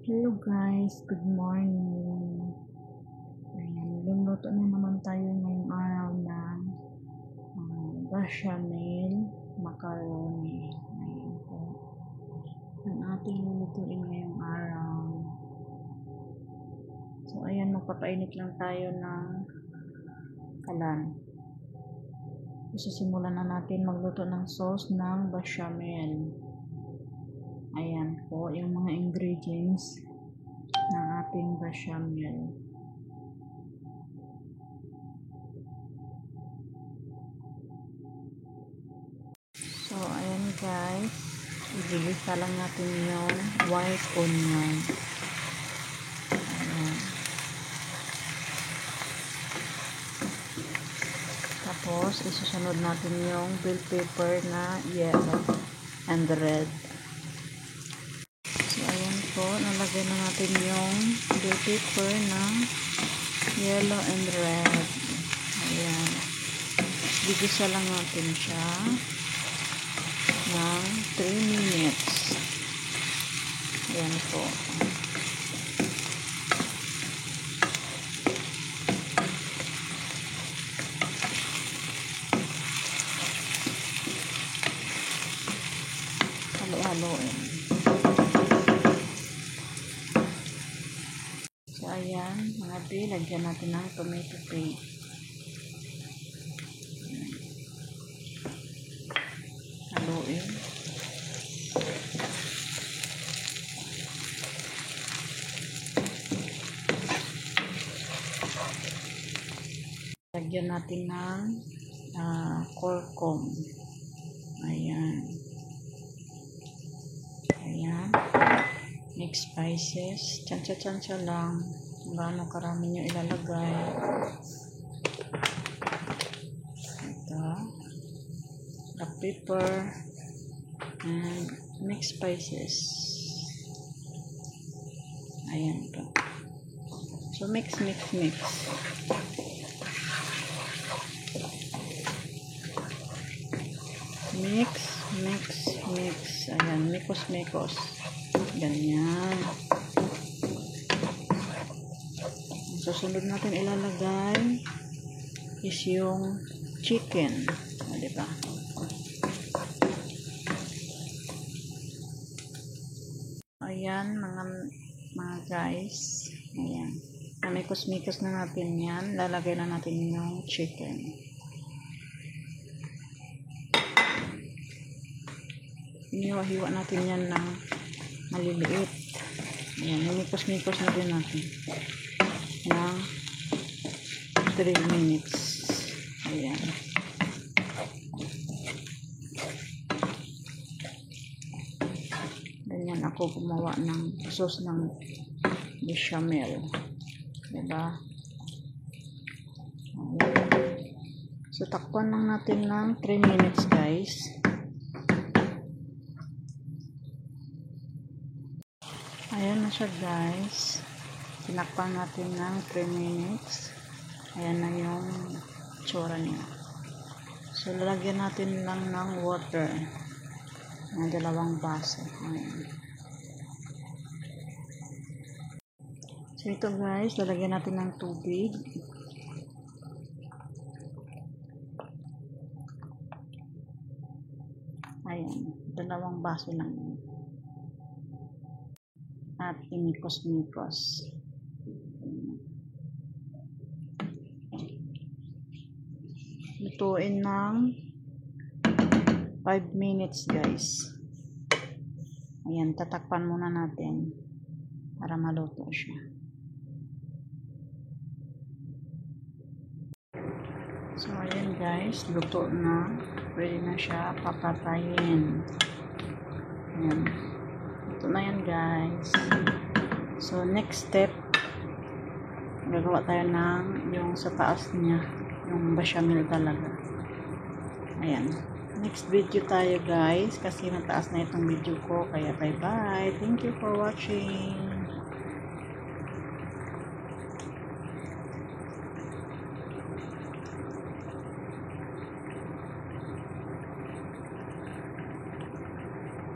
Hello guys, good morning. Ayan, luluto na naman tayo ngayong araw ng bechamel macaroni. Ayan po. Ang ating lulutuin ngayong araw. So ayan, magpapainit lang tayo ng kalan. Sisimulan na natin magluto ng sauce ng bechamel. Ayan po yung mga ingredients ng ating bechamel. So, ayan guys, igigisa lang natin yung white onion. Ayan. Tapos, isusunod natin yung bell pepper na yellow and red. So, ayan po, nalagay na natin yung bell pepper na yellow and red. Ayan. Gigisa lang natin siya ng 3 minutes. Ayan po. Halo-haloin. So, ayan, mga bi, lagyan natin ng tomato paste. Haluin. Lagyan natin ng curcum. Ayan. Ayan. Mix spices. Tsansya-tsansya lang. Kung gaano karami nyo ilalagay. Ito. Black pepper. And mix spices. Ayan po. So, mix. Mix. Ayan, mikos. Ganyan. Ang susunod natin ilalagay is yung chicken. O, diba? Ayan, mga guys. Ayan. Mikos na natin yan. Lalagay na natin yung chicken. Hiwa natin yan ng maliliit. Ayan, mikos na din natin ng 3 minutes. Ayan. Ganyan ako gumawa ng sauce ng bechamel. Diba? Ayan. So, takpan lang natin ng 3 minutes guys. Ayan na siya guys. Tinakpan natin ng 3 minutes. Ayan na yung tsura niya. So, lalagyan natin lang ng water. Ng 2 baso. Ayan. So, ito guys, lalagyan natin ng tubig. Ayan. 2 baso lang yun. At imikos. Lutuin ng 5 minutes guys. Ayan, tatakpan muna natin para maluto siya. So, ayan guys, luto na. Pwede na siya papatayin. Ayan. Ito na yan guys. So, next step, gagawa tayo ng yung sa taas niya, yung bechamel talaga. Ayan. Next video tayo guys, kasi nataas na itong video ko. Kaya bye bye. Thank you for watching.